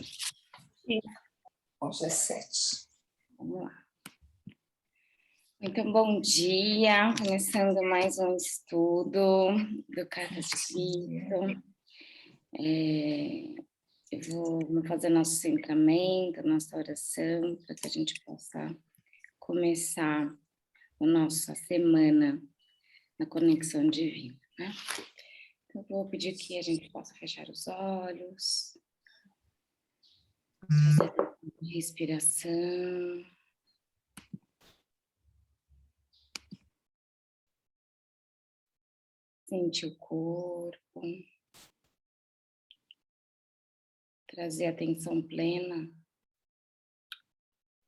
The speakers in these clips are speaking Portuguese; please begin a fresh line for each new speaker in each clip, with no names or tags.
Sim. Hoje é 7.
Vamos lá. Muito bom dia, começando mais um estudo do Cartas de Cristo. Eu vou fazer nosso centramento, nossa oração, para que a gente possa começar a nossa semana na conexão divina, né? Então, eu vou pedir que a gente possa fechar os olhos, fazer respiração. Sentir o corpo, trazer atenção plena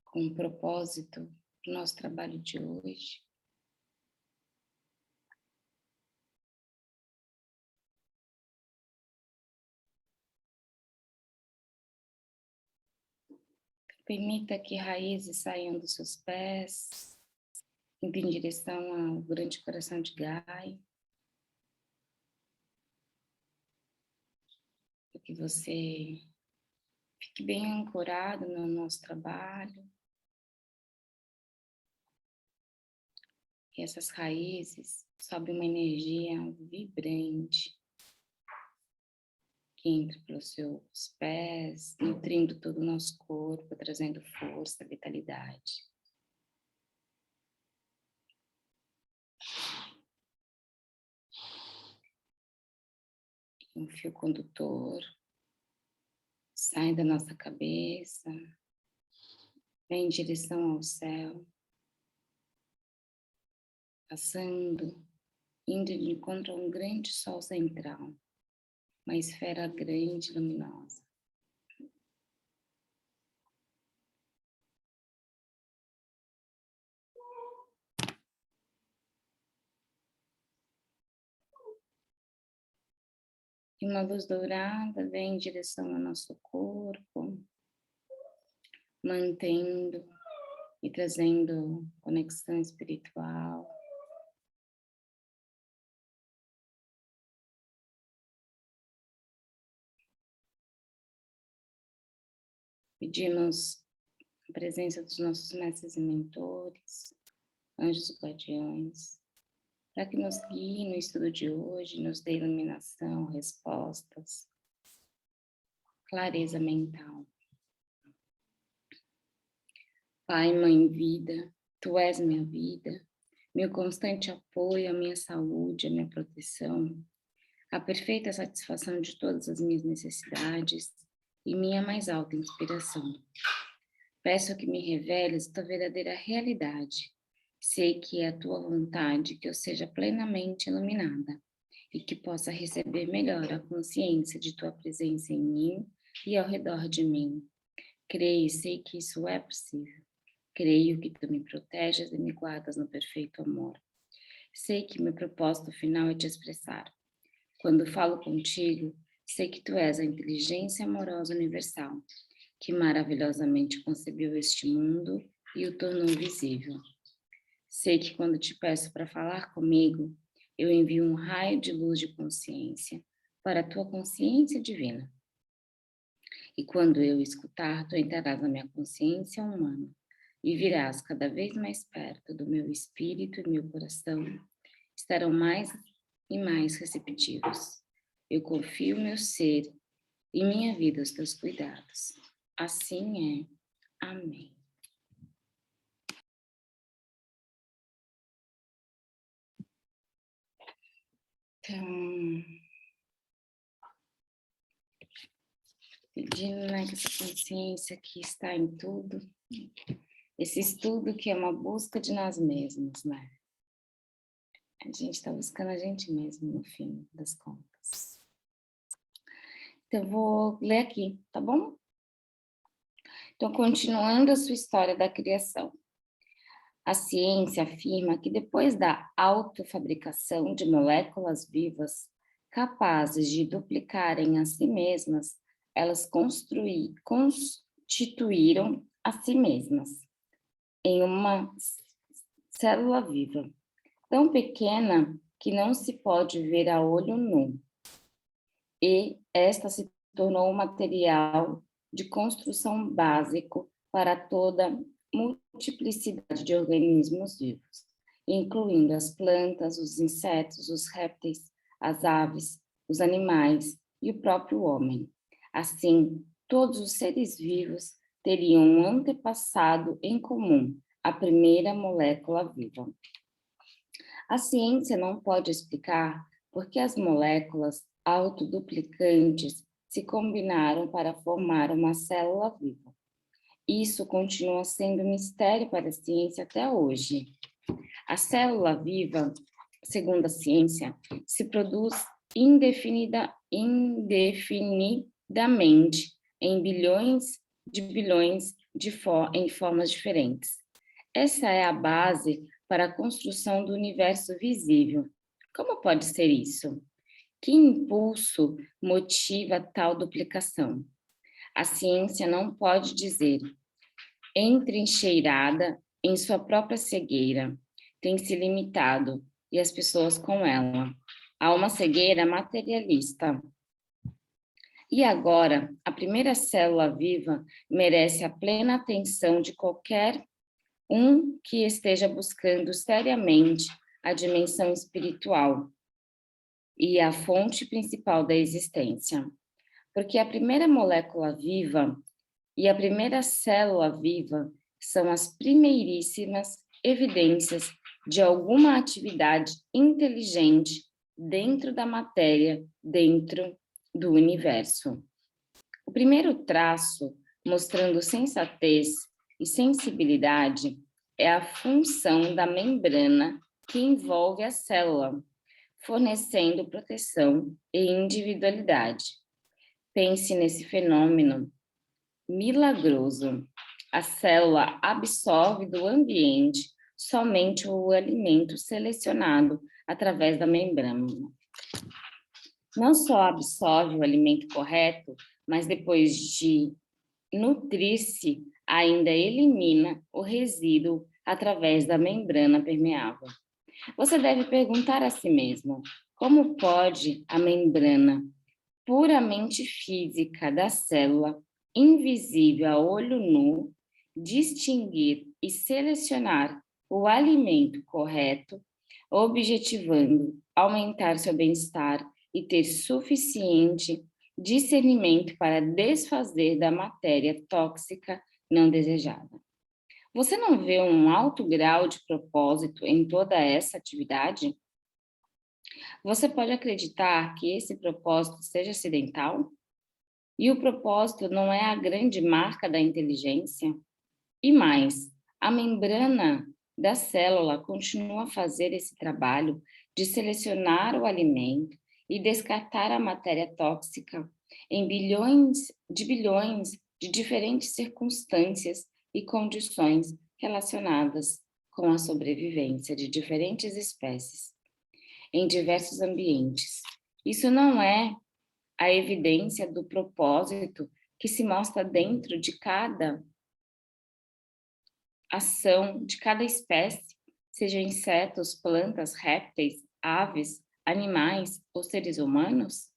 com o propósito do nosso trabalho de hoje. Permita que raízes saiam dos seus pés, indo em direção ao grande coração de Gaia, para que você fique bem ancorado no nosso trabalho. E essas raízes sobem uma energia vibrante que entra pelos seus pés, nutrindo todo o nosso corpo, trazendo força, vitalidade. Um fio condutor sai da nossa cabeça, vem em direção ao céu, passando, indo de encontro a um grande sol central, uma esfera grande e luminosa. E uma luz dourada vem em direção ao nosso corpo, mantendo e trazendo conexão espiritual. Pedimos a presença dos nossos mestres e mentores, anjos guardiões, para que nos guie no estudo de hoje, nos dê iluminação, respostas, clareza mental. Pai, Mãe, vida, Tu és minha vida, meu constante apoio, a minha saúde, a minha proteção, a perfeita satisfação de todas as minhas necessidades e minha mais alta inspiração. Peço que me reveles Tua verdadeira realidade. Sei que é a Tua vontade que eu seja plenamente iluminada e que possa receber melhor a consciência de Tua presença em mim e ao redor de mim. Creio e sei que isso é possível. Creio que Tu me proteges e me guardas no perfeito amor. Sei que meu propósito final é te expressar. Quando falo contigo, sei que Tu és a inteligência amorosa universal, que maravilhosamente concebeu este mundo e o tornou visível. Sei que quando te peço para falar comigo, eu envio um raio de luz de consciência para a Tua consciência divina. E quando eu escutar, Tu entrarás na minha consciência humana e virás cada vez mais perto do meu espírito e meu coração estarão mais e mais receptivos. Eu confio meu ser e minha vida aos Teus cuidados. Assim é. Amém. Então, pedindo, né, que essa consciência que está em tudo, esse estudo que é uma busca de nós mesmos, né? A gente está buscando a gente mesmo no fim das contas. Então, eu vou ler aqui, tá bom? Então, continuando a sua história da criação. A ciência afirma que depois da autofabricação de moléculas vivas capazes de duplicarem a si mesmas, elas constituíram a si mesmas em uma célula viva, tão pequena que não se pode ver a olho nu. E esta se tornou o material de construção básico para toda multiplicidade de organismos vivos, incluindo as plantas, os insetos, os répteis, as aves, os animais e o próprio homem. Assim, todos os seres vivos teriam um antepassado em comum, a primeira molécula viva. A ciência não pode explicar por que as moléculas autoduplicantes se combinaram para formar uma célula viva. Isso continua sendo um mistério para a ciência até hoje. A célula viva, segundo a ciência, se produz indefinidamente em bilhões em formas diferentes. Essa é a base para a construção do universo visível. Como pode ser isso? Que impulso motiva tal duplicação? A ciência não pode dizer, entrincheirada em sua própria cegueira, tem se limitado, e as pessoas com ela, a uma cegueira materialista. E agora, a primeira célula viva merece a plena atenção de qualquer um que esteja buscando seriamente a dimensão espiritual e a fonte principal da existência. Porque a primeira molécula viva e a primeira célula viva são as primeiríssimas evidências de alguma atividade inteligente dentro da matéria, dentro do universo. O primeiro traço, mostrando sensatez e sensibilidade, é a função da membrana que envolve a célula, fornecendo proteção e individualidade. Pense nesse fenômeno milagroso. A célula absorve do ambiente somente o alimento selecionado através da membrana. Não só absorve o alimento correto, mas depois de nutrir-se, ainda elimina o resíduo através da membrana permeável. Você deve perguntar a si mesmo, como pode a membrana puramente física da célula, invisível a olho nu, distinguir e selecionar o alimento correto, objetivando aumentar seu bem-estar e ter suficiente discernimento para desfazer da matéria tóxica não desejada. Você não vê um alto grau de propósito em toda essa atividade? Você pode acreditar que esse propósito seja acidental? E o propósito não é a grande marca da inteligência? E mais, a membrana da célula continua a fazer esse trabalho de selecionar o alimento e descartar a matéria tóxica em bilhões de diferentes circunstâncias e condições relacionadas com a sobrevivência de diferentes espécies em diversos ambientes. Isso não é a evidência do propósito que se mostra dentro de cada ação, de cada espécie, seja insetos, plantas, répteis, aves, animais ou seres humanos?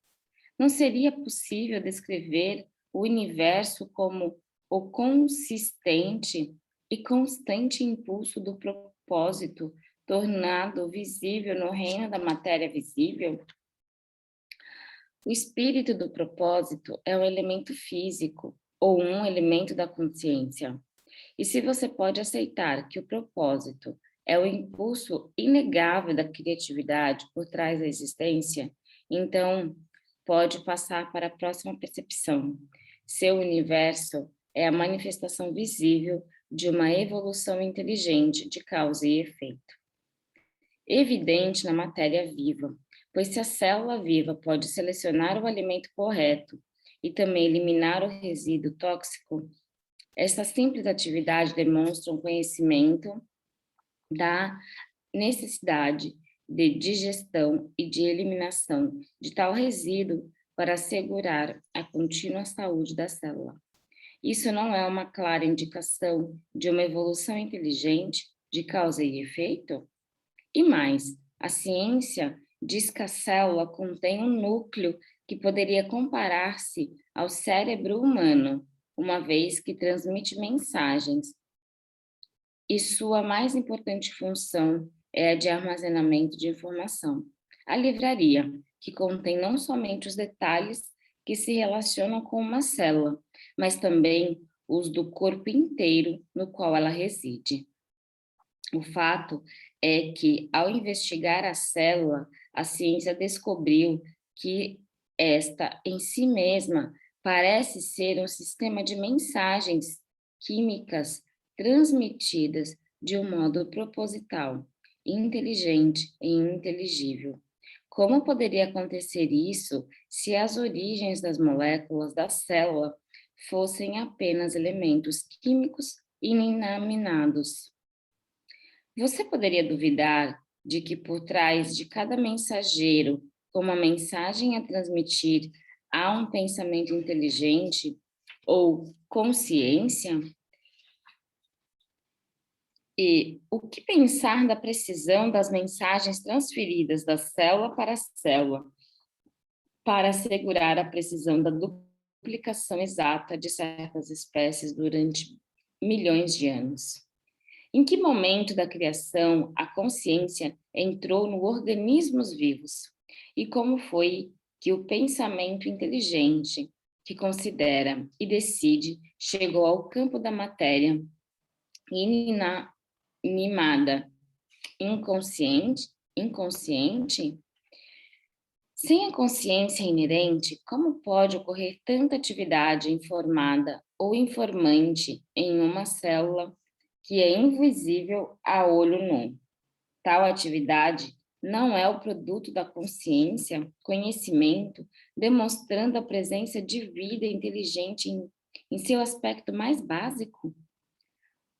Não seria possível descrever o universo como o consistente e constante impulso do propósito, tornado visível no reino da matéria visível? O espírito do propósito é um elemento físico ou um elemento da consciência. E se você pode aceitar que o propósito é o impulso inegável da criatividade por trás da existência, então pode passar para a próxima percepção. Seu universo é a manifestação visível de uma evolução inteligente de causa e efeito. Evidente na matéria viva, pois se a célula viva pode selecionar o alimento correto e também eliminar o resíduo tóxico, essa simples atividade demonstra um conhecimento da necessidade de digestão e de eliminação de tal resíduo para assegurar a contínua saúde da célula. Isso não é uma clara indicação de uma evolução inteligente de causa e efeito? E mais, a ciência diz que a célula contém um núcleo que poderia comparar-se ao cérebro humano, uma vez que transmite mensagens, e sua mais importante função é a de armazenamento de informação. A livraria, que contém não somente os detalhes que se relacionam com uma célula, mas também os do corpo inteiro no qual ela reside. O fato é que, ao investigar a célula, a ciência descobriu que esta, em si mesma, parece ser um sistema de mensagens químicas transmitidas de um modo proposital, inteligente e inteligível. Como poderia acontecer isso se as origens das moléculas da célula fossem apenas elementos químicos inaminados? Você poderia duvidar de que por trás de cada mensageiro com uma mensagem a transmitir há um pensamento inteligente ou consciência? E o que pensar da precisão das mensagens transferidas da célula para a célula para assegurar a precisão da duplicação exata de certas espécies durante milhões de anos? Em que momento da criação a consciência entrou no organismos vivos? E como foi que o pensamento inteligente, que considera e decide, chegou ao campo da matéria inanimada, inconsciente? Sem a consciência inerente, como pode ocorrer tanta atividade informada ou informante em uma célula que é invisível a olho nu? Tal atividade não é o produto da consciência, conhecimento, demonstrando a presença de vida inteligente em seu aspecto mais básico?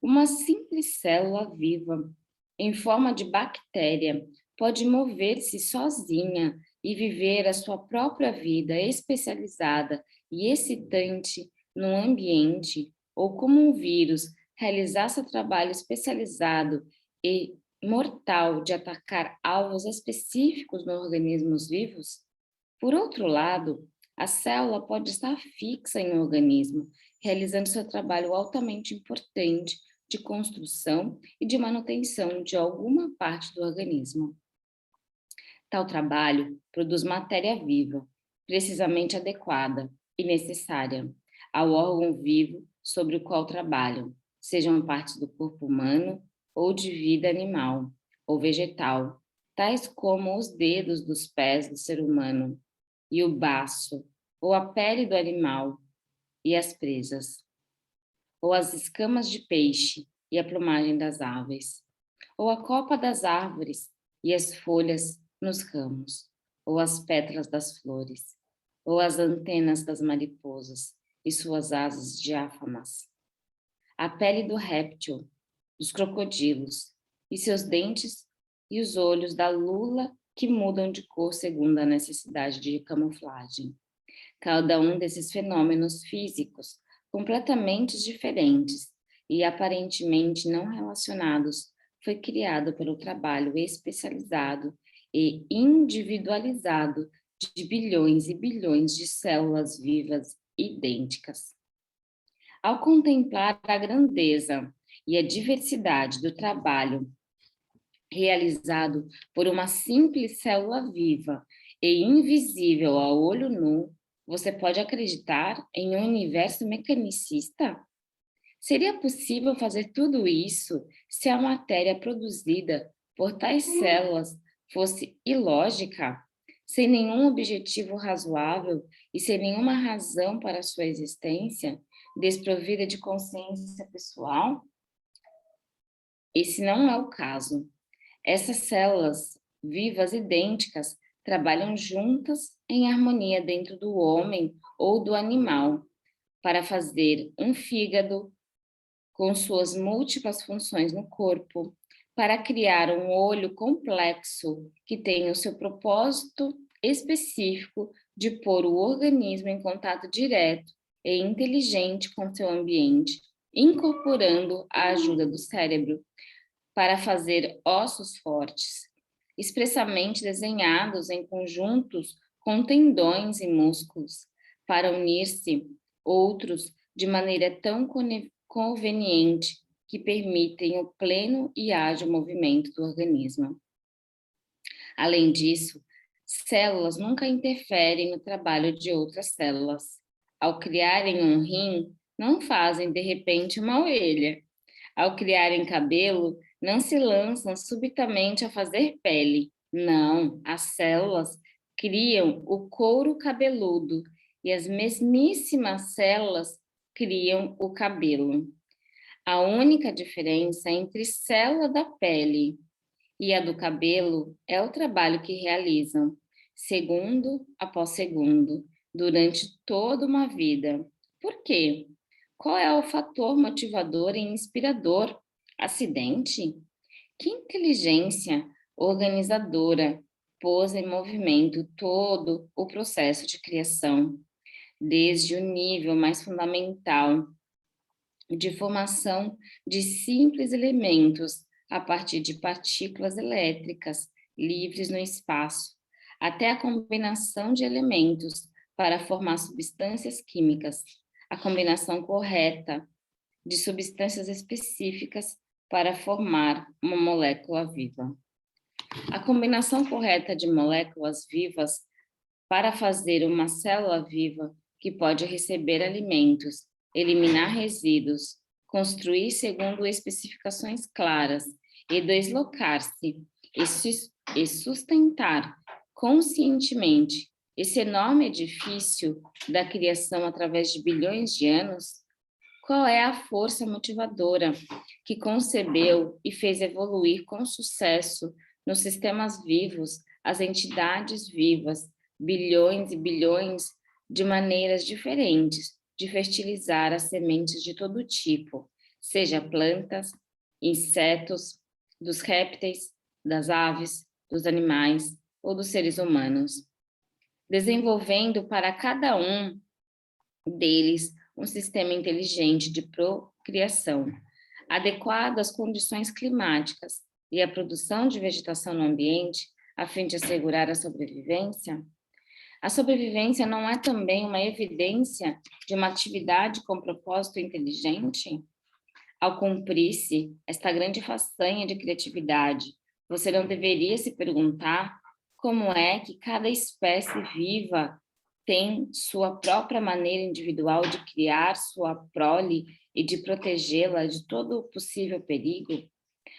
Uma simples célula viva, em forma de bactéria, pode mover-se sozinha e viver a sua própria vida especializada e excitante num ambiente, ou como um vírus, realizar seu trabalho especializado e mortal de atacar alvos específicos nos organismos vivos? Por outro lado, a célula pode estar fixa em um organismo, realizando seu trabalho altamente importante de construção e de manutenção de alguma parte do organismo. Tal trabalho produz matéria viva, precisamente adequada e necessária ao órgão vivo sobre o qual trabalham, sejam partes do corpo humano ou de vida animal ou vegetal, tais como os dedos dos pés do ser humano e o baço, ou a pele do animal e as presas, ou as escamas de peixe e a plumagem das aves, ou a copa das árvores e as folhas nos ramos, ou as pétalas das flores, ou as antenas das mariposas e suas asas diáfanas, a pele do réptil, dos crocodilos, e seus dentes e os olhos da lula que mudam de cor segundo a necessidade de camuflagem. Cada um desses fenômenos físicos, completamente diferentes e aparentemente não relacionados, foi criado pelo trabalho especializado e individualizado de bilhões e bilhões de células vivas idênticas. Ao contemplar a grandeza e a diversidade do trabalho realizado por uma simples célula viva e invisível ao olho nu, você pode acreditar em um universo mecanicista? Seria possível fazer tudo isso se a matéria produzida por tais células fosse ilógica, sem nenhum objetivo razoável e sem nenhuma razão para sua existência, desprovida de consciência pessoal? Esse não é o caso. Essas células vivas idênticas trabalham juntas em harmonia dentro do homem ou do animal para fazer um fígado com suas múltiplas funções no corpo, para criar um olho complexo que tem o seu propósito específico de pôr o organismo em contato direto e inteligente com seu ambiente, incorporando a ajuda do cérebro para fazer ossos fortes, expressamente desenhados em conjuntos com tendões e músculos, para unir-se outros de maneira tão conveniente que permitem o pleno e ágil movimento do organismo. Além disso, células nunca interferem no trabalho de outras células. Ao criarem um rim, não fazem de repente uma orelha. Ao criarem cabelo, não se lançam subitamente a fazer pele. Não, as células criam o couro cabeludo e as mesmíssimas células criam o cabelo. A única diferença entre célula da pele e a do cabelo é o trabalho que realizam, segundo após segundo, durante toda uma vida. Por quê? Qual é o fator motivador e inspirador? Acidente? Que inteligência organizadora pôs em movimento todo o processo de criação, desde o nível mais fundamental de formação de simples elementos a partir de partículas elétricas livres no espaço, até a combinação de elementos para formar substâncias químicas, a combinação correta de substâncias específicas para formar uma molécula viva. A combinação correta de moléculas vivas para fazer uma célula viva que pode receber alimentos, eliminar resíduos, construir segundo especificações claras e deslocar-se e sustentar conscientemente esse enorme edifício da criação através de bilhões de anos? Qual é a força motivadora que concebeu e fez evoluir com sucesso nos sistemas vivos as entidades vivas, bilhões e bilhões de maneiras diferentes de fertilizar as sementes de todo tipo, seja plantas, insetos, dos répteis, das aves, dos animais ou dos seres humanos, desenvolvendo para cada um deles um sistema inteligente de procriação, adequado às condições climáticas e à produção de vegetação no ambiente, a fim de assegurar a sobrevivência? A sobrevivência não é também uma evidência de uma atividade com propósito inteligente? Ao cumprir-se esta grande façanha de criatividade, você não deveria se perguntar como é que cada espécie viva tem sua própria maneira individual de criar sua prole e de protegê-la de todo possível perigo,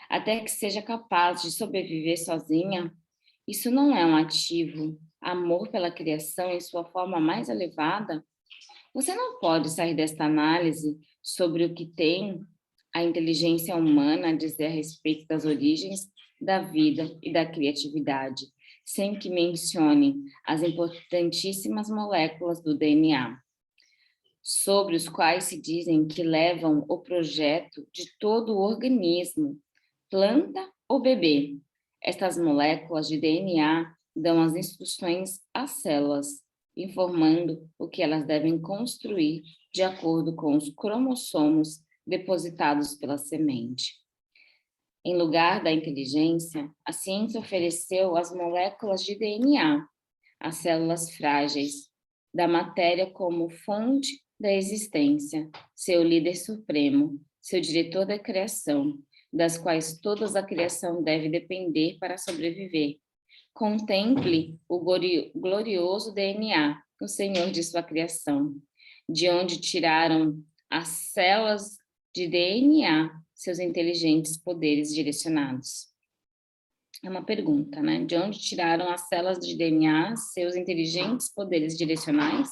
até que seja capaz de sobreviver sozinha? Isso não é um ativo, amor pela criação em sua forma mais elevada? Você não pode sair desta análise sobre o que tem a inteligência humana a dizer a respeito das origens da vida e da criatividade, sem que mencione as importantíssimas moléculas do DNA, sobre os quais se dizem que levam o projeto de todo o organismo, planta ou bebê. Estas moléculas de DNA dão as instruções às células, informando o que elas devem construir de acordo com os cromossomos depositados pela semente. Em lugar da inteligência, a ciência ofereceu as moléculas de DNA, as células frágeis, da matéria como fonte da existência, seu líder supremo, seu diretor da criação, das quais toda a criação deve depender para sobreviver. Contemple o glorioso DNA, o Senhor de sua criação, de onde tiraram as células de DNA seus inteligentes poderes direcionados. É uma pergunta, né? De onde tiraram as células de DNA seus inteligentes poderes direcionais?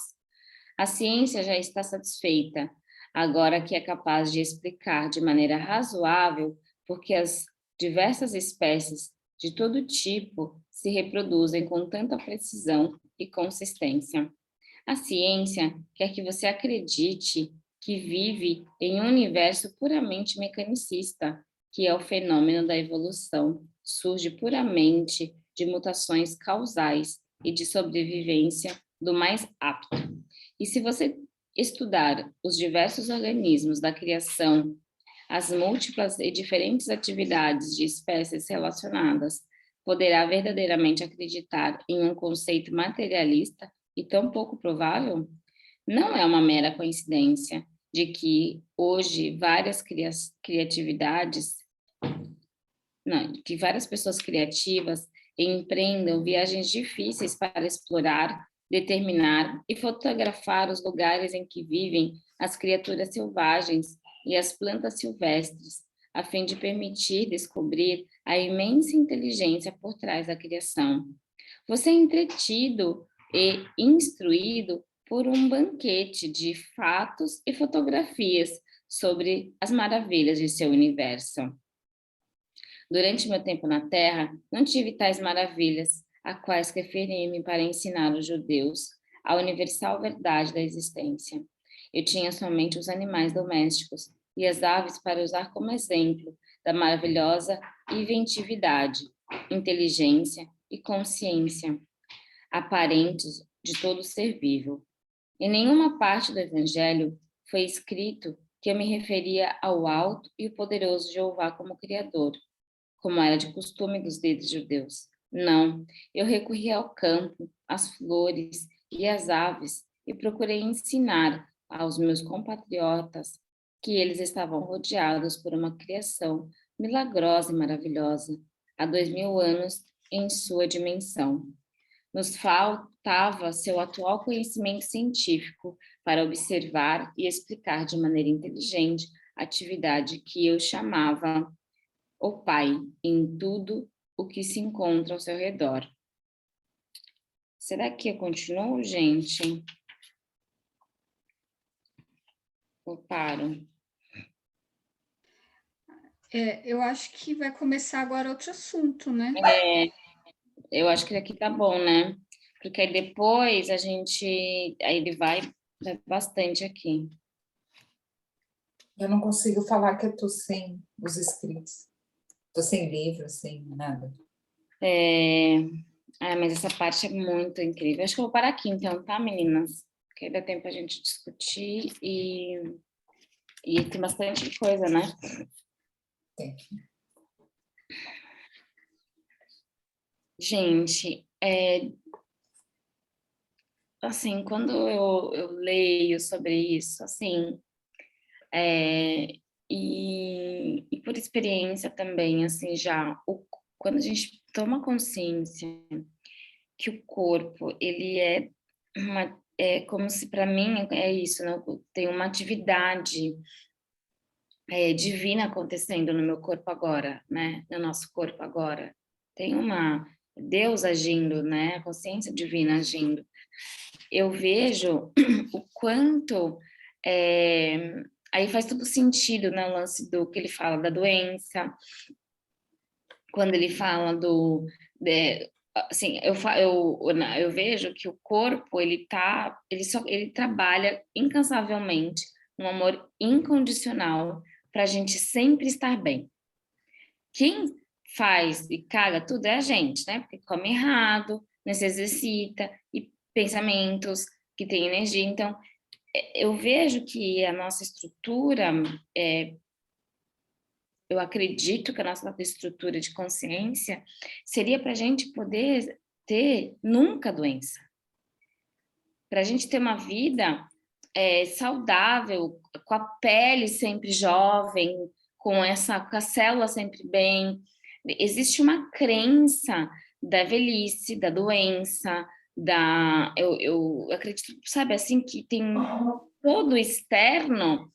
A ciência já está satisfeita, agora que é capaz de explicar de maneira razoável porque as diversas espécies de todo tipo se reproduzem com tanta precisão e consistência. A ciência quer que você acredite que vive em um universo puramente mecanicista, que é o fenômeno da evolução, surge puramente de mutações causais e de sobrevivência do mais apto. E se você estudar os diversos organismos da criação, as múltiplas e diferentes atividades de espécies relacionadas, poderá verdadeiramente acreditar em um conceito materialista e tão pouco provável? Não é uma mera coincidência, de que hoje que várias pessoas criativas empreendam viagens difíceis para explorar, determinar e fotografar os lugares em que vivem as criaturas selvagens e as plantas silvestres, a fim de permitir descobrir a imensa inteligência por trás da criação. Você é entretido e instruído por um banquete de fatos e fotografias sobre as maravilhas de seu universo. Durante meu tempo na Terra, não tive tais maravilhas, a quais referi-me para ensinar os judeus a universal verdade da existência. Eu tinha somente os animais domésticos e as aves para usar como exemplo da maravilhosa inventividade, inteligência e consciência aparentes de todo ser vivo. Em nenhuma parte do Evangelho foi escrito que eu me referia ao alto e o poderoso Jeová como Criador, como era de costume dos líderes judeus. Não, eu recorri ao campo, às flores e às aves e procurei ensinar aos meus compatriotas que eles estavam rodeados por uma criação milagrosa e maravilhosa, há 2000 anos em sua dimensão. Nos faltava seu atual conhecimento científico para observar e explicar de maneira inteligente a atividade que eu chamava o Pai em tudo o que se encontra ao seu redor. Será que eu continuo, gente? Ou paro?
Eu acho que vai começar agora outro assunto, né?
Eu acho que aqui tá bom, né? Porque aí depois aí ele vai bastante aqui.
Eu não consigo falar que eu estou sem os escritos. Estou sem livro, sem nada.
Mas essa parte é muito incrível. Acho que eu vou parar aqui então, tá, meninas? Porque aí dá tempo a gente discutir e tem bastante coisa, né?
Tem.
Gente, assim, quando eu leio sobre isso, assim, e por experiência também, assim, quando a gente toma consciência que o corpo, ele é como se, para mim, é isso, né? Tem uma atividade divina acontecendo no meu corpo agora, né? No nosso corpo agora. Tem Deus agindo, né? A consciência divina agindo. Eu vejo o quanto aí faz todo sentido, né, o lance do que ele fala da doença, quando ele fala assim, eu vejo que o corpo ele trabalha incansavelmente um amor incondicional para a gente sempre estar bem. Quem faz e caga tudo é a gente, né? Porque come errado, não se exercita e pensamentos que têm energia. Então, eu vejo que a nossa estrutura, eu acredito que a nossa estrutura de consciência seria para a gente poder ter nunca doença. Para a gente ter uma vida saudável, com a pele sempre jovem, com a célula sempre bem. Existe uma crença da velhice, da doença, eu acredito, sabe, assim, que tem todo o externo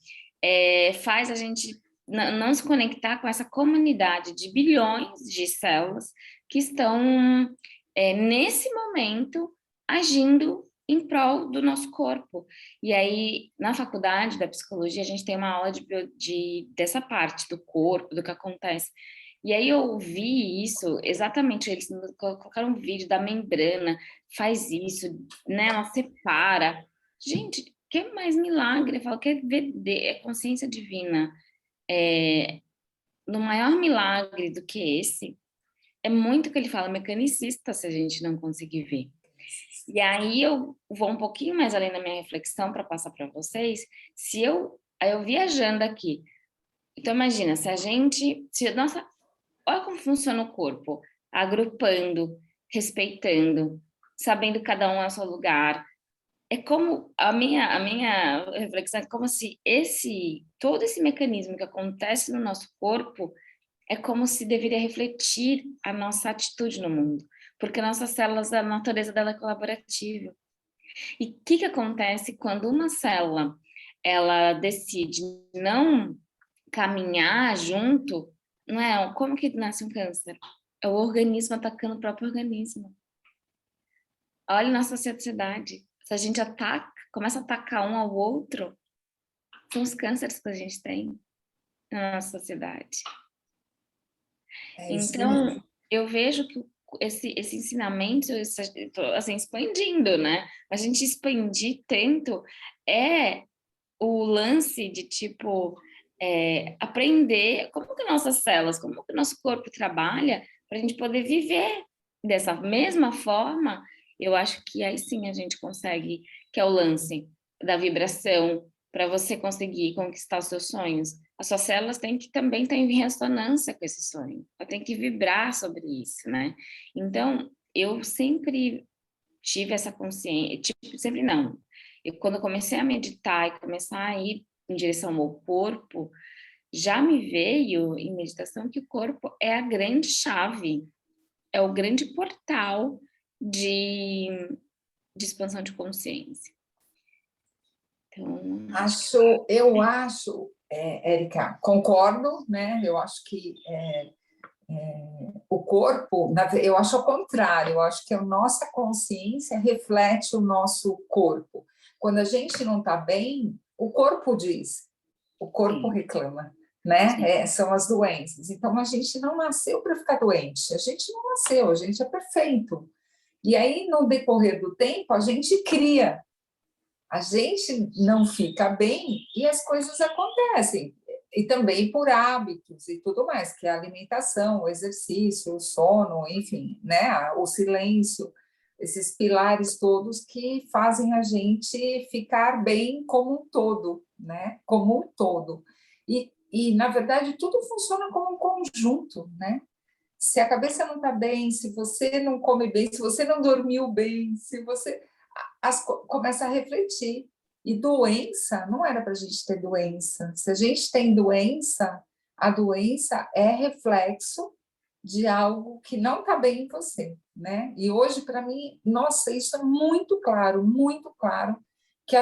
faz a gente não se conectar com essa comunidade de bilhões de células que estão, nesse momento, agindo em prol do nosso corpo. E aí, na faculdade da psicologia, a gente tem uma aula dessa parte do corpo, do que acontece. E aí eu vi isso, exatamente, eles colocaram um vídeo da membrana, faz isso, né, ela separa. Gente, que mais milagre? Eu falo que é consciência divina. No maior milagre do que esse, é muito que ele fala mecanicista se a gente não conseguir ver. E aí eu vou um pouquinho mais além da minha reflexão para passar para vocês. Aí eu viajando aqui. Então imagina, nossa, olha como funciona o corpo, agrupando, respeitando, sabendo cada um ao seu lugar, é como a minha reflexão é como se todo esse mecanismo que acontece no nosso corpo é como se deveria refletir a nossa atitude no mundo, porque nossas células, a natureza dela é colaborativa. E o que acontece quando uma célula ela decide não caminhar junto? Não é? Como que nasce um câncer? É o organismo atacando o próprio organismo. Olha nossa sociedade. Se a gente começa a atacar um ao outro, são os cânceres que a gente tem na nossa sociedade.
É isso
Então,
mesmo.
eu vejo que esse ensinamento, assim, expandindo, né? A gente expandir tanto é o lance de, tipo, aprender como que nossas células, como que nosso corpo trabalha para a gente poder viver dessa mesma forma. Eu acho que aí sim a gente consegue, que é o lance da vibração, para você conseguir conquistar os seus sonhos. As suas células têm que também estar em ressonância com esse sonho. Ela tem que vibrar sobre isso, né? Então, eu sempre tive essa consciência, tipo, sempre não. Quando eu comecei a meditar e começar a ir em direção ao corpo, já me veio em meditação que o corpo é a grande chave, é o grande portal de, de expansão de consciência. Então,
Eu acho, Érica, concordo, né? Eu acho que o corpo, eu acho ao contrário, eu acho que a nossa consciência reflete o nosso corpo. Quando a gente não está bem, o corpo diz, o corpo
sim,
reclama, né?
sim.
São as doenças. Então a gente não nasceu para ficar doente, a gente não nasceu, a gente é perfeito. E aí, no decorrer do tempo, a gente cria. A gente não fica bem e as coisas acontecem. E também por hábitos e tudo mais, que é a alimentação, o exercício, o sono, enfim, né? O silêncio, esses pilares todos que fazem a gente ficar bem como um todo, né? Como um todo. Na verdade, tudo funciona como um conjunto, né? Se a cabeça não está bem, se você não come bem, se você não dormiu bem, se você começa a refletir. E doença, não era para a gente ter doença. Se a gente tem doença, a doença é reflexo de algo que não está bem em você, né? E hoje, para mim, nossa, isso é muito claro, que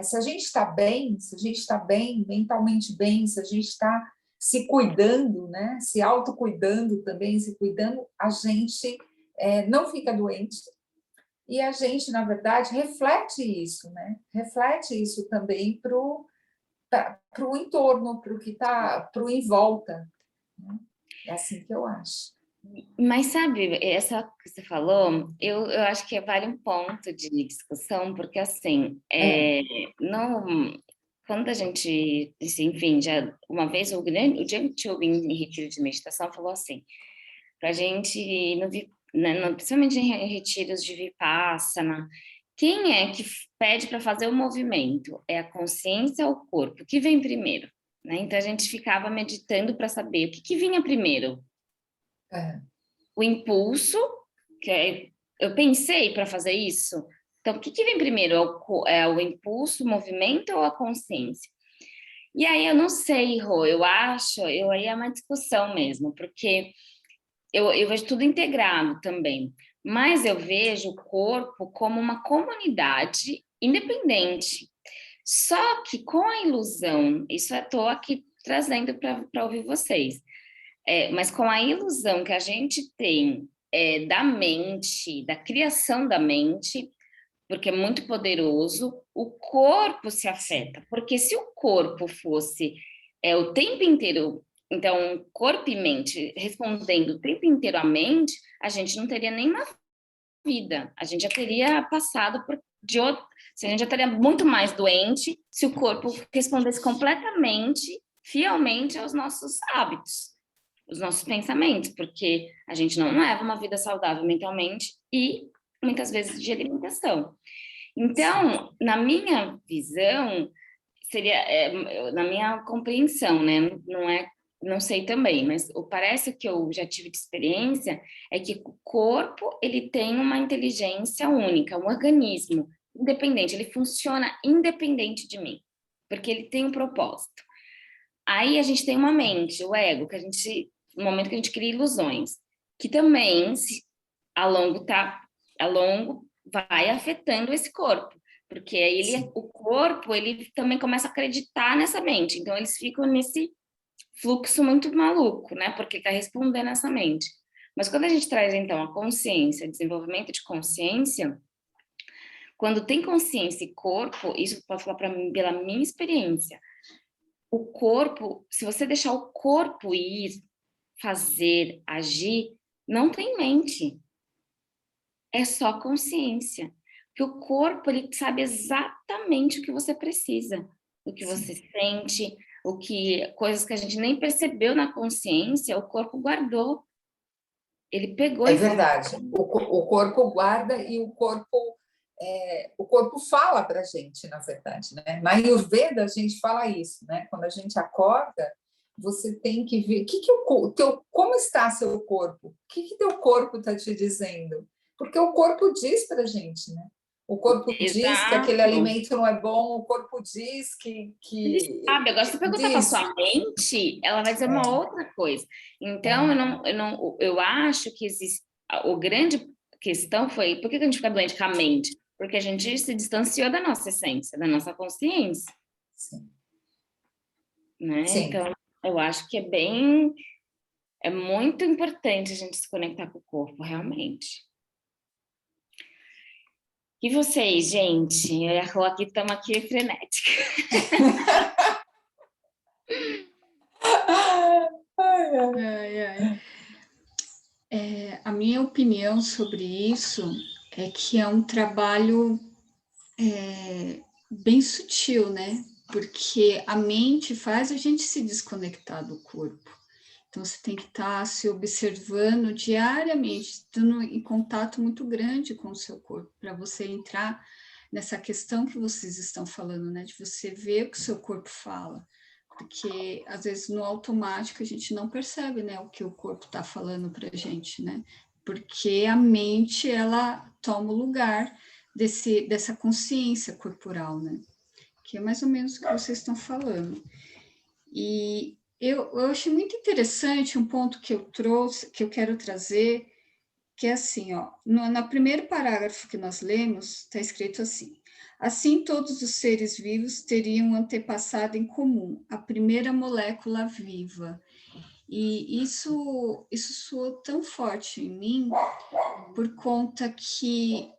se a gente está bem, se a gente está bem, mentalmente bem, se a gente está se cuidando, né? Se autocuidando também, se cuidando, a gente não fica doente, e a gente, na verdade, reflete isso, né? Reflete isso também para o entorno, para o que está, para o em volta. Né? É assim que eu acho.
Mas sabe, essa que você falou, eu acho que vale um ponto de discussão, porque assim, não, quando a gente, enfim, já uma vez o Jung Chul em retiro de meditação falou assim, para a gente, principalmente em retiros de Vipassana, quem é que pede para fazer o movimento? É a consciência ou o corpo? O que vem primeiro? Né? Então a gente ficava meditando para saber o que vinha primeiro.
É.
O impulso, eu pensei para fazer isso. Então, o que vem primeiro? É o impulso, o movimento ou a consciência? E aí eu não sei, Rô, aí é uma discussão mesmo, porque eu vejo tudo integrado também, mas eu vejo o corpo como uma comunidade independente. Só que com a ilusão, isso eu estou aqui trazendo para ouvir vocês, mas com a ilusão que a gente tem da mente, da criação da mente, porque é muito poderoso, o corpo se afeta. Porque se o corpo fosse o tempo inteiro, então, corpo e mente respondendo o tempo inteiro à mente, a gente não teria nenhuma vida. A gente já teria passado de outro. A gente já estaria muito mais doente se o corpo respondesse completamente, fielmente aos nossos hábitos, os nossos pensamentos, porque a gente não leva uma vida saudável mentalmente e muitas vezes de alimentação. Então, na minha visão, seria, na minha compreensão, né? Não sei também, mas parece que eu já tive de experiência é que o corpo ele tem uma inteligência única, um organismo independente, ele funciona independente de mim, porque ele tem um propósito. Aí a gente tem uma mente, o ego, que no momento que a gente cria ilusões, que também, a longo vai afetando esse corpo, porque aí o corpo, ele também começa a acreditar nessa mente, então eles ficam nesse fluxo muito maluco, né, porque quer responder nessa mente. Mas quando a gente traz, então, a consciência, desenvolvimento de consciência, quando tem consciência e corpo, isso eu posso falar pela minha experiência, o corpo, se você deixar o corpo ir, fazer, agir, não tem mente. É só consciência. Porque o corpo, ele sabe exatamente o que você precisa, o que você sente, coisas que a gente nem percebeu na consciência, o corpo guardou. Ele pegou
É verdade. O corpo guarda e o corpo fala para a gente, na verdade, né? Na Ayurveda a gente fala isso, né? Quando a gente acorda, você tem que ver como está seu corpo, o que teu corpo está te dizendo, porque o corpo diz para a gente, né? O corpo diz que aquele
Exato.
alimento não é bom, o corpo diz que
Ele sabe. Agora, se você perguntar para sua mente, ela vai dizer uma outra coisa. Então, eu acho que existe. A grande questão foi: por que a gente fica doente com a mente? Porque a gente se distanciou da nossa essência, da nossa consciência.
Sim.
Né?
Sim.
Então, eu acho que é muito importante a gente se conectar com o corpo, realmente. E vocês, gente? Eu e a Rô aqui estamos aqui frenética.
A minha opinião sobre isso é que é um trabalho bem sutil, né? Porque a mente faz a gente se desconectar do corpo. Então, você tem que estar se observando diariamente, estando em contato muito grande com o seu corpo, para você entrar nessa questão que vocês estão falando, né? De você ver o que o seu corpo fala. Porque, às vezes, no automático, a gente não percebe, né, o que o corpo está falando para a gente, né? Porque a mente, ela toma o lugar dessa consciência corporal, né? Que é mais ou menos o que vocês estão falando. E eu achei muito interessante um ponto que eu trouxe, que eu quero trazer, que é assim, ó, no primeiro parágrafo que nós lemos, está escrito assim: assim todos os seres vivos teriam um antepassado em comum, a primeira molécula viva. E isso soou tão forte em mim, por conta que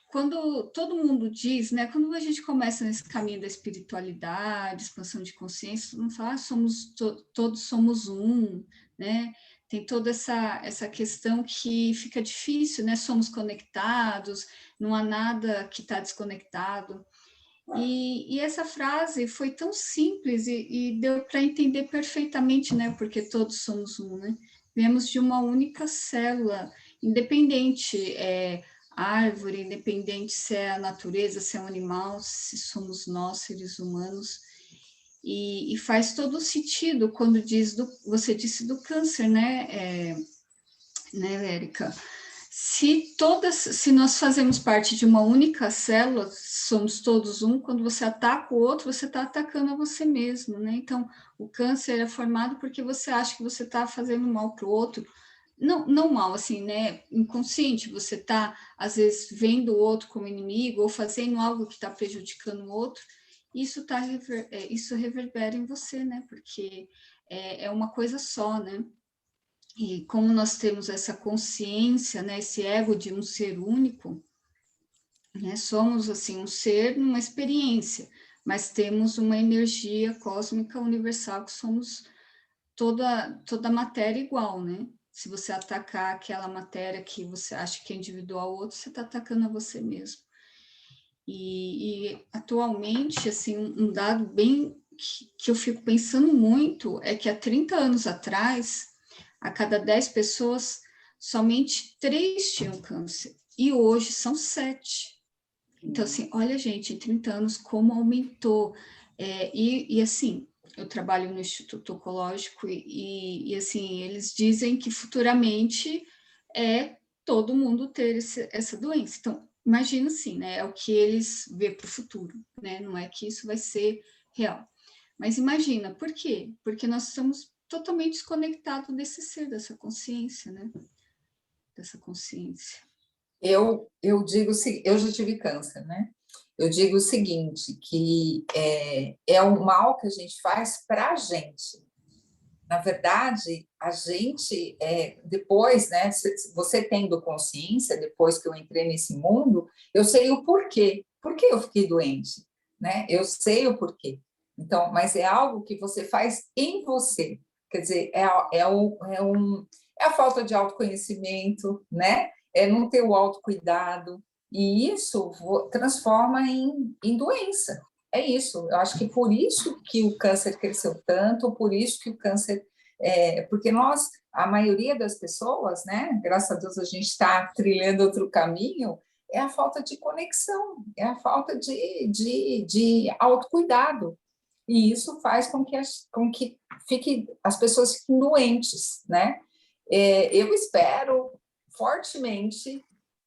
quando todo mundo diz, né, quando a gente começa nesse caminho da espiritualidade, expansão de consciência, todo mundo fala, todos somos um, né? Tem toda essa questão que fica difícil, né? Somos conectados, não há nada que está desconectado. E essa frase foi tão simples e deu para entender perfeitamente, né? Porque todos somos um, né? Viemos de uma única célula, independente, árvore, independente se é a natureza, se é um animal, se somos nós, seres humanos. E faz todo sentido quando você disse do câncer, né, Érica? Se nós fazemos parte de uma única célula, somos todos um, quando você ataca o outro, você está atacando a você mesmo, né? Então, o câncer é formado porque você acha que você está fazendo mal para o outro. Não mal, assim, né? Inconsciente, você está, às vezes, vendo o outro como inimigo ou fazendo algo que está prejudicando o outro. Isso reverbera em você, né? Porque é uma coisa só, né? E como nós temos essa consciência, né, esse ego de um ser único, né, somos assim um ser numa experiência, mas temos uma energia cósmica universal que somos toda matéria igual, né? Se você atacar aquela matéria que você acha que é individual ao outro, você está atacando a você mesmo. E atualmente, assim, um dado bem que eu fico pensando muito é que há 30 anos atrás, a cada 10 pessoas, somente 3 tinham câncer. E hoje são 7. Então, assim, olha, gente, em 30 anos, como aumentou. Assim, eu trabalho no Instituto Oncológico e assim, eles dizem que futuramente todo mundo ter essa doença. Então, Imagino sim, né? É o que eles vê para o futuro, né? Não é que isso vai ser real. Mas imagina, por quê? Porque nós estamos totalmente desconectados desse ser, dessa consciência, né? Dessa consciência.
Eu digo, eu já tive câncer, né? Eu digo o seguinte, que é um mal que a gente faz para a gente. Na verdade, a gente, depois, né, você tendo consciência, depois que eu entrei nesse mundo, eu sei o porquê. Por que eu fiquei doente? Né? Eu sei o porquê. Então, mas é algo que você faz em você. Quer dizer, é a falta de autoconhecimento, né? É não ter o autocuidado. E isso transforma em doença. É isso, eu acho que por isso que o câncer cresceu tanto, por isso que o câncer. Porque nós, a maioria das pessoas, né, graças a Deus a gente está trilhando outro caminho, é a falta de conexão, é a falta de autocuidado. E isso faz com que as pessoas fiquem doentes, né? Eu espero fortemente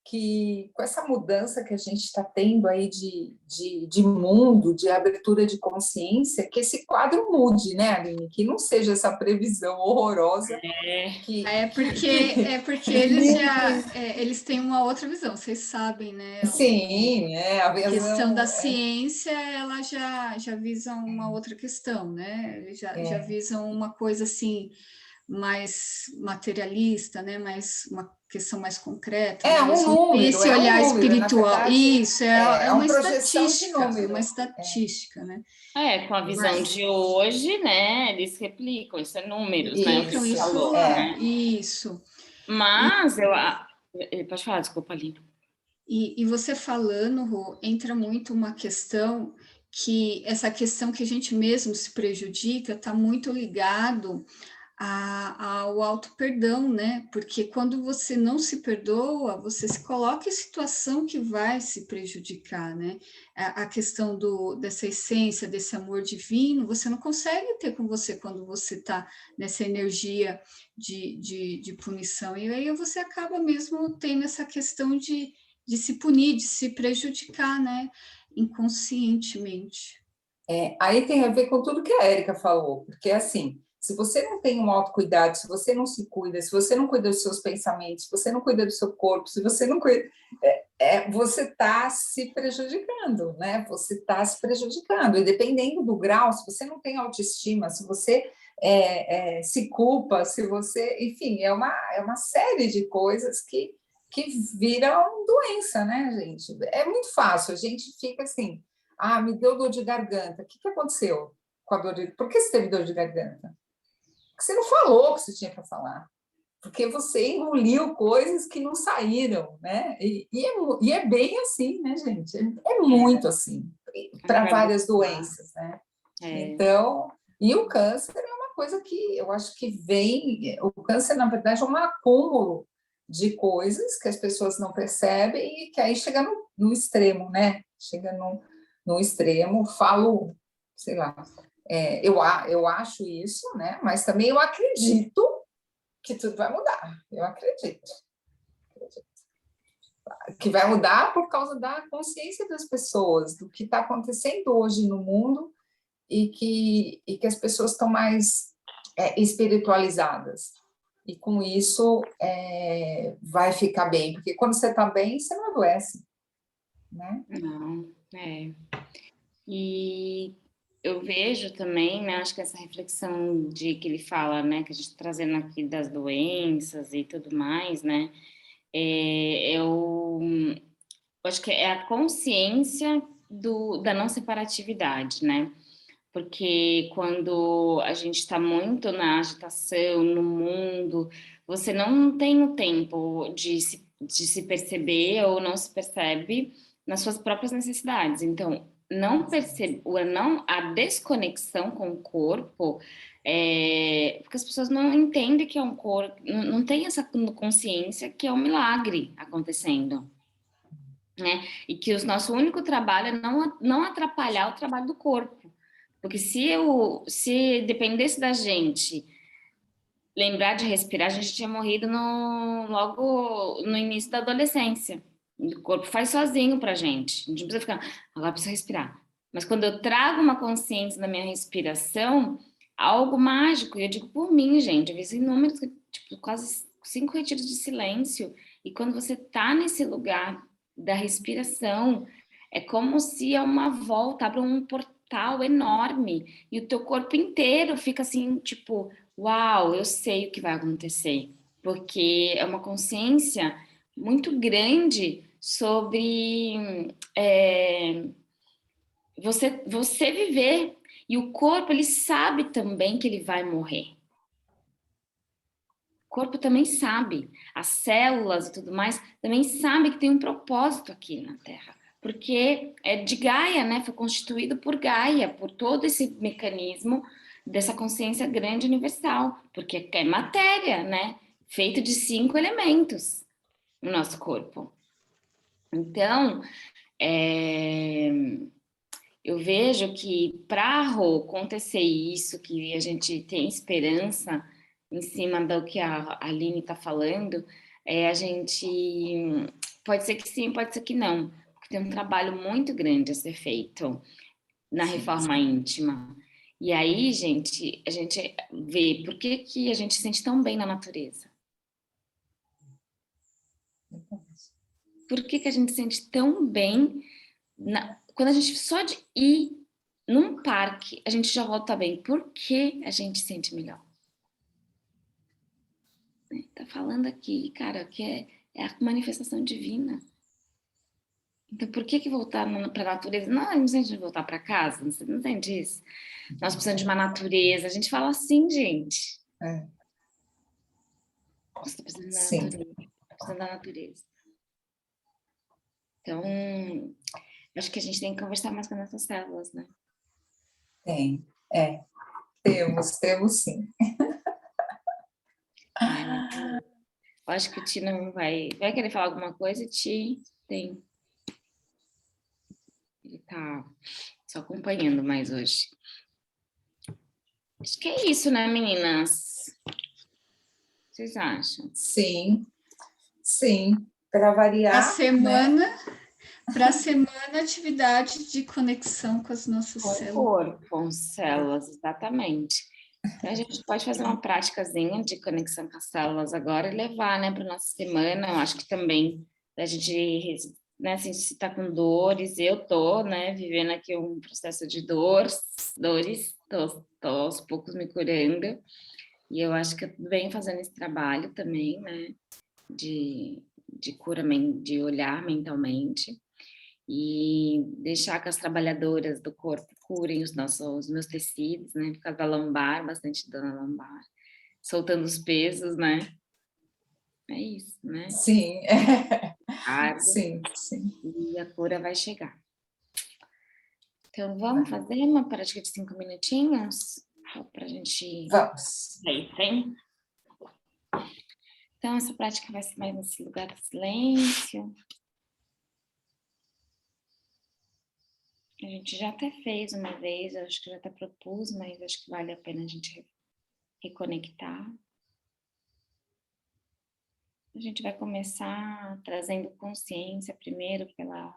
que com essa mudança que a gente está tendo aí de mundo, de abertura de consciência, que esse quadro mude, né, Aline? Que não seja essa previsão horrorosa que...
Porque eles têm uma outra visão, vocês sabem, né?
Sim,
a
visão,
questão da ciência, ela já visa uma outra questão, né? Eles já visam uma coisa assim mais materialista, né? Mais uma questão mais concreta.
É
né?
um número,
esse olhar espiritual.
Verdade,
isso é uma estatística,
número.
né?
Com a visão de hoje, né? Eles replicam, isso é números, né? O que você falou, né?
Isso.
Mas pode falar, desculpa, Aline.
E você falando, Rô, entra muito uma questão que essa questão que a gente mesmo se prejudica está muito ligado ao auto-perdão, né? Porque quando você não se perdoa, você se coloca em situação que vai se prejudicar, né? A questão dessa essência, desse amor divino, você não consegue ter com você quando você está nessa energia de punição. E aí você acaba mesmo tendo essa questão de se punir, de se prejudicar, né? Inconscientemente.
Aí tem a ver com tudo que a Érica falou, porque assim, se você não tem um autocuidado, se você não se cuida, se você não cuida dos seus pensamentos, se você não cuida do seu corpo, se você não cuida, você está se prejudicando, né? Você está se prejudicando. E dependendo do grau, se você não tem autoestima, se você se culpa, se você, enfim, é uma série de coisas que viram doença, né, gente? É muito fácil, a gente fica assim, me deu dor de garganta. O que aconteceu com a dor de... Por que você teve dor de garganta? Porque você não falou o que você tinha para falar. Porque você engoliu coisas que não saíram, né? E é bem assim, né, gente? É muito assim, para várias doenças, né? Então, e o câncer é uma coisa que eu acho que vem... O câncer, na verdade, é um acúmulo de coisas que as pessoas não percebem e que aí chega no extremo, né? Chega no extremo, falo, sei lá, eu acho isso, né? Mas também eu acredito que tudo vai mudar. Eu acredito que vai mudar por causa da consciência das pessoas, do que está acontecendo hoje no mundo e que as pessoas estão mais espiritualizadas. E com isso vai ficar bem, porque quando você está bem, você não adoece, né?
Não, E eu vejo também, né, acho que essa reflexão de que ele fala, né, que a gente está trazendo aqui das doenças e tudo mais, né, eu acho que é a consciência da não separatividade, né, porque quando a gente está muito na agitação, no mundo, você não tem o tempo de se perceber ou não se percebe nas suas próprias necessidades. Então, a desconexão com o corpo, porque as pessoas não entendem que é um corpo, não tem essa consciência que é um milagre acontecendo, né? E que o nosso único trabalho é não atrapalhar o trabalho do corpo. Porque se dependesse da gente lembrar de respirar, a gente tinha morrido logo no início da adolescência, O corpo faz sozinho pra gente. A gente não precisa ficar, agora precisa respirar. Mas quando eu trago uma consciência da minha respiração, algo mágico, e eu digo por mim, gente, eu vi inúmeros, tipo, quase 5 retiros de silêncio, e quando você tá nesse lugar da respiração, é como se é uma volta, abre um portal enorme, e o teu corpo inteiro fica assim, tipo, uau, eu sei o que vai acontecer, porque é uma consciência muito grande sobre você viver. E o corpo, ele sabe também que ele vai morrer. O corpo também sabe. As células e tudo mais também sabem que tem um propósito aqui na Terra. Porque é de Gaia, né? Foi constituído por Gaia, por todo esse mecanismo dessa consciência grande universal. Porque é matéria, né? Feito de 5 elementos no nosso corpo. Então, eu vejo que para acontecer isso, que a gente tem esperança em cima do que a Aline está falando, a gente pode ser que sim, pode ser que não, porque tem um trabalho muito grande a ser feito na reforma íntima. E aí, gente, a gente vê por que a gente se sente tão bem na natureza. Por que a gente se sente tão bem quando a gente só de ir num parque, a gente já volta bem. Por que a gente sente melhor? Tá falando aqui, cara, que é a manifestação divina. Então, por que voltar para a natureza? Não, não sente de voltar para casa, não entende isso? Nós precisamos de uma natureza. A gente fala assim, gente. Você está precisando da natureza. Precisando da natureza. Então, acho que a gente tem que conversar mais com as nossas células, né?
Temos sim.
Eu acho que o Ti não vai querer falar alguma coisa, Ti tem. Ele tá só acompanhando mais hoje. Acho que é isso, né, meninas? O que vocês acham?
Sim. Para variar.
Para a semana, atividade de conexão com as nossas células.
Corpo, com células, exatamente. Então, a gente pode fazer uma práticazinha de conexão com as células agora e levar, né, para nossa semana. Eu acho que também a gente, né, assim, se está com dores, eu tô, né, vivendo aqui um processo de dores, tô aos poucos me curando. E eu acho que eu venho fazendo esse trabalho também, né, de cura, de olhar mentalmente e deixar que as trabalhadoras do corpo curem os meus tecidos, né, por causa da lombar, bastante dor na lombar, soltando os pesos, né, é isso, né?
Sim,
Sim. E a cura vai chegar. Então, vamos fazer uma prática de 5 minutinhos? Para a gente...
Vamos.
Hein? Então, essa prática vai ser mais nesse lugar do silêncio. A gente já até fez uma vez, eu acho que já até propus, mas acho que vale a pena a gente reconectar. A gente vai começar trazendo consciência primeiro para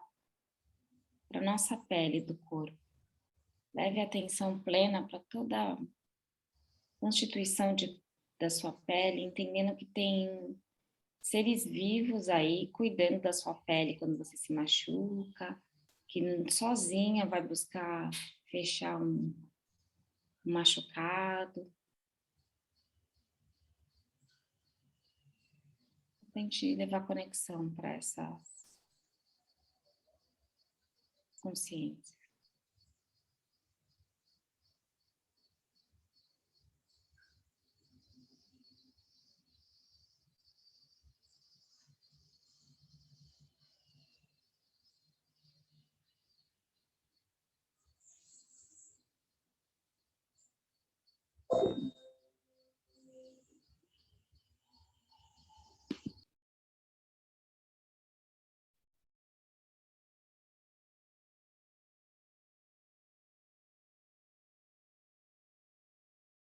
a nossa pele do corpo. Leve atenção plena para toda a constituição da sua pele, entendendo que tem seres vivos aí cuidando da sua pele quando você se machuca, que sozinha vai buscar fechar um machucado. Tente levar conexão para essa consciência.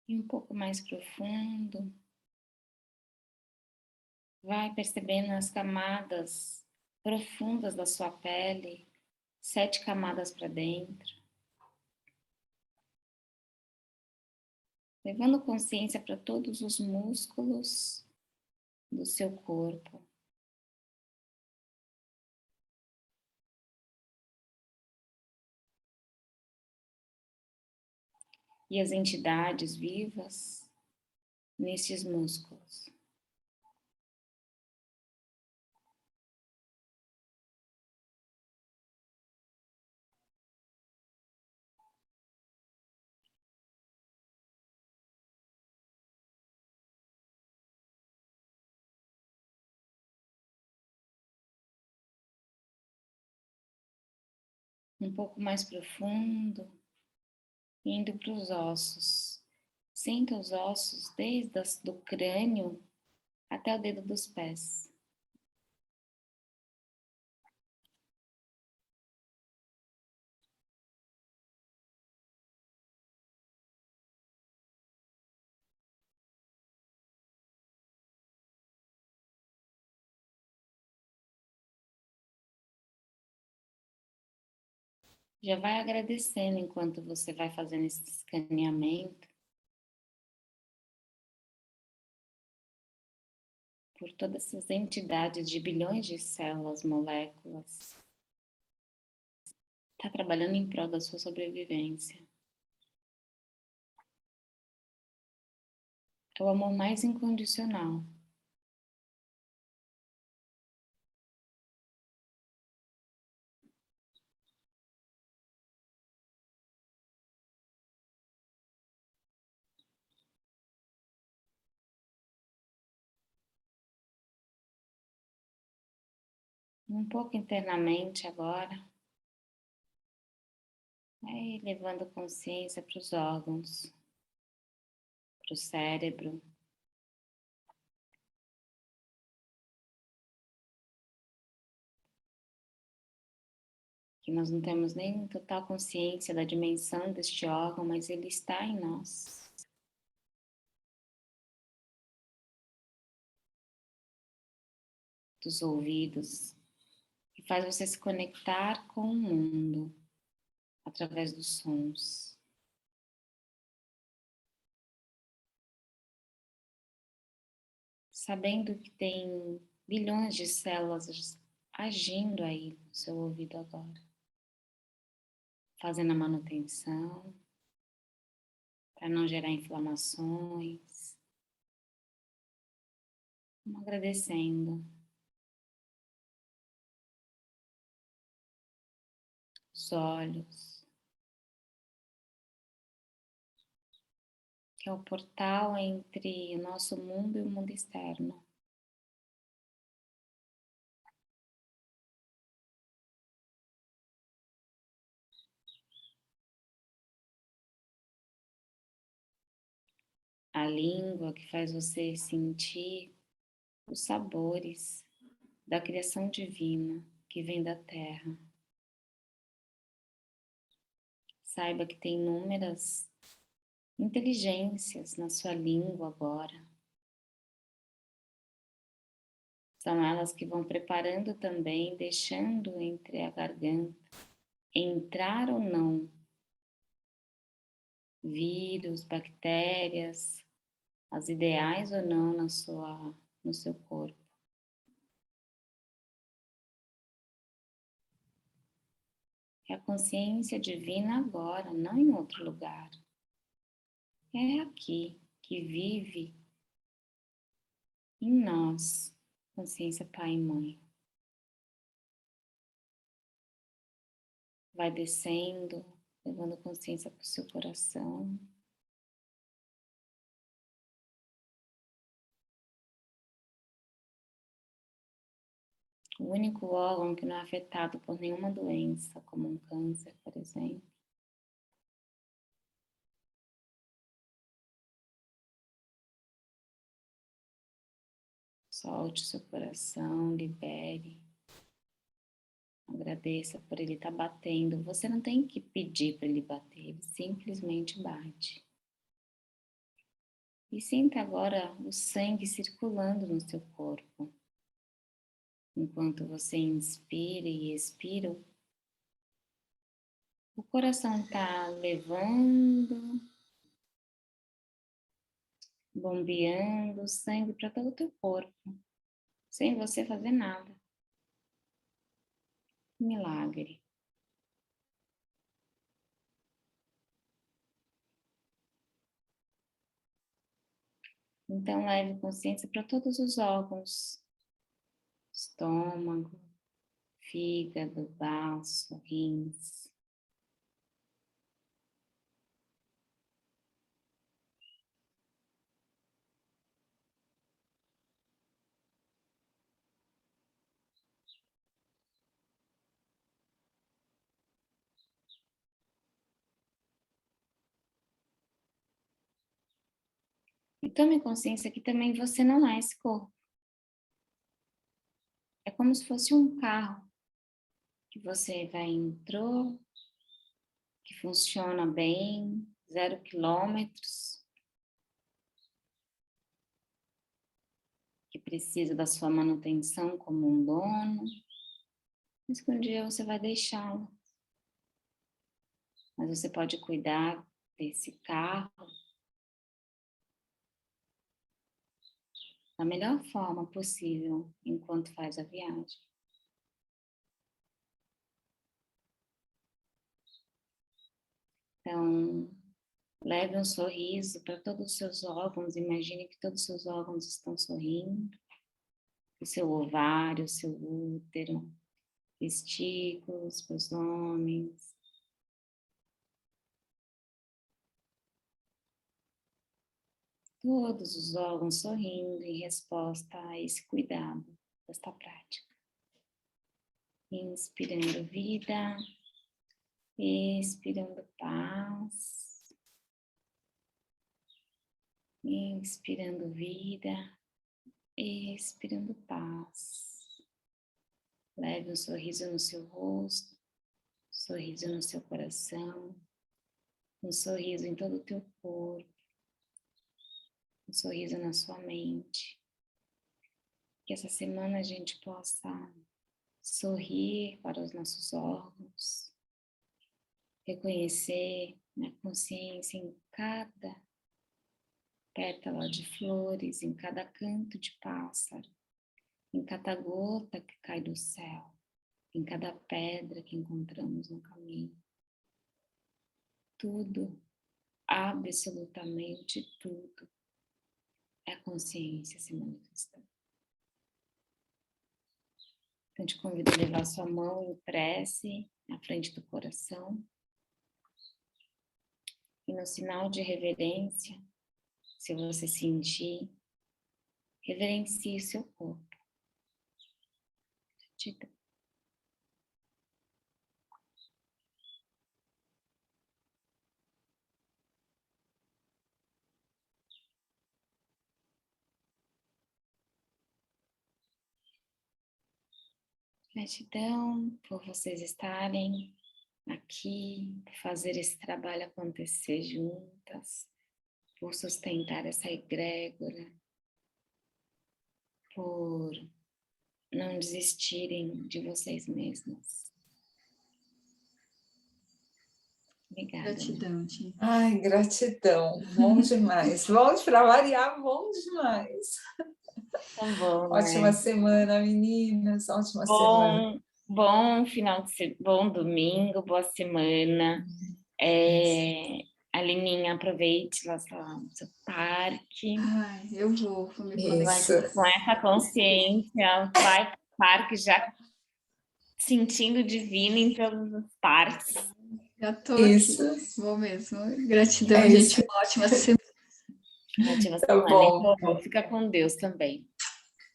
E um pouco mais profundo, vai percebendo as camadas profundas da sua pele, 7 camadas para dentro, levando consciência para todos os músculos do seu corpo. E as entidades vivas nesses músculos. Um pouco mais profundo, indo para os ossos. Sinta os ossos desde o crânio até o dedo dos pés. Já vai agradecendo enquanto você vai fazendo esse escaneamento por todas essas entidades de bilhões de células, moléculas. Está trabalhando em prol da sua sobrevivência. É o amor mais incondicional. Um pouco internamente agora, vai levando consciência para os órgãos, para o cérebro, que nós não temos nem total consciência da dimensão deste órgão, mas ele está em nós. Dos ouvidos, que faz você se conectar com o mundo através dos sons. Sabendo que tem bilhões de células agindo aí no seu ouvido agora, fazendo a manutenção, para não gerar inflamações. Vamos agradecendo. Os olhos, que é o portal entre o nosso mundo e o mundo externo. A língua, que faz você sentir os sabores da criação divina que vem da terra. Saiba que tem inúmeras inteligências na sua língua agora. São elas que vão preparando também, deixando entre a garganta entrar ou não vírus, bactérias, as ideais ou não no seu corpo. É a consciência divina agora, não em outro lugar. É aqui que vive em nós, consciência Pai e Mãe. Vai descendo, levando consciência para o seu coração. O único órgão que não é afetado por nenhuma doença, como um câncer, por exemplo. Solte o seu coração, libere. Agradeça por ele estar batendo. Você não tem que pedir para ele bater, ele simplesmente bate. E sinta agora o sangue circulando no seu corpo. Enquanto você inspira e expira, o coração está levando, bombeando sangue para todo o teu corpo, sem você fazer nada. Milagre. Então, leve consciência para todos os órgãos: estômago, fígado, baço, rins. E tome consciência que também você não é esse corpo. É como se fosse um carro que você entrou, que funciona bem, 0 quilômetros, que precisa da sua manutenção como um dono, mas que um dia você vai deixá-lo. Mas você pode cuidar desse carro da melhor forma possível enquanto faz a viagem. Então, leve um sorriso para todos os seus órgãos, imagine que todos os seus órgãos estão sorrindo, o seu ovário, o seu útero, testículos, homens. Todos os órgãos sorrindo em resposta a esse cuidado, desta prática. Inspirando vida, expirando paz. Inspirando vida, expirando paz. Leve um sorriso no seu rosto, um sorriso no seu coração, um sorriso em todo o teu corpo, um sorriso na sua mente. Que essa semana a gente possa sorrir para os nossos órgãos, reconhecer na consciência em cada pétala de flores, em cada canto de pássaro, em cada gota que cai do céu, em cada pedra que encontramos no caminho. Tudo, absolutamente tudo, é a consciência se manifestando. Então, te convido a levar sua mão em prece na frente do coração. E no sinal de reverência, se você sentir, reverencie o seu corpo. Gratidão. Gratidão por vocês estarem aqui, por fazer esse trabalho acontecer juntas, por sustentar essa egrégora, por não desistirem de vocês mesmas. Obrigada.
Gratidão, Ti.
Ai, gratidão. Bom demais. Volte para variar, bom demais.
Tá bom,
Ótima semana, meninas. Ótima semana.
Bom final de bom domingo, boa semana. Alininha, aproveite lá seu parque.
Ai, eu vou me
Isso.
conectar.
Com essa consciência, vai para o parque já sentindo divino em todas as partes.
Já tô
Isso.
aqui. Vou mesmo. Gratidão,
É
gente.
isso.
Uma ótima semana.
Ótima
Tá
semana.
bom.
Então, fica com Deus também.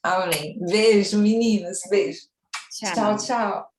Amém. Beijo, meninas. Beijo.
Tchau.
Tchau, tchau.